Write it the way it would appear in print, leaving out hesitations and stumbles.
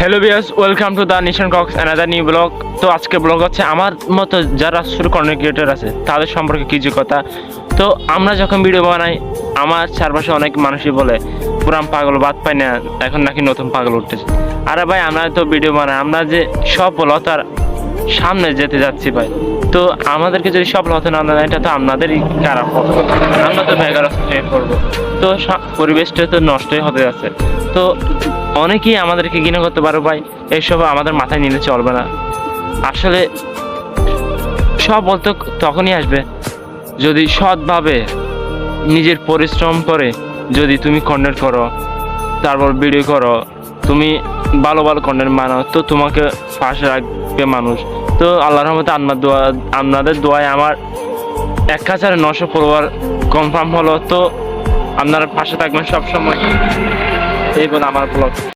Hello viewers, welcome to the Nishan Cox another new blog. তো আজকে blog হচ্ছে আমার মতো যারা শুরু কন্টেন্ট ক্রিয়েটর আছে তাদের সম্পর্কে কিছু কথা। তো আমরা যখন ভিডিও বানাই আমার চারপাশে অনেক মানুষই বলে পুরান পাগল বাদ পাই না, এখন নাকি নতুন পাগল উঠতেছে। আরে ভাই, আমরা তো ভিডিও বানাই, আমরা যে সফলতার সামনে যেতে যাচ্ছি ভাই। তো আমাদেরকে যদি সফলতা না দেয় এটা তো আপনাদেরই খারাপ হবে, আমরা তো বেকারত্ব হয়ে পড়বো। তো পরিবেশটা তো নষ্টই হতে যাচ্ছে। তো অনেকেই আমাদেরকে ঘৃণা করতে পারো ভাই, এইসব আমাদের মাথায় নিলে চলবে না। আসলে সব বলতে তখনই আসবে যদি সৎভাবে নিজের পরিশ্রম করে যদি তুমি কন্টেন্ট করো, তারপর ভিডিও করো, তুমি ভালো ভালো কন্টেন্ট বানাও, তো তোমাকে পাশে রাখবে মানুষ। তো আল্লাহর রহমতে আপনাদের দোয়ায় আমার 1900 ফলোয়ার কনফার্ম হলো। তো আপনারা পাশে থাকবেন সবসময়, এই বলে আমার ব্লগ।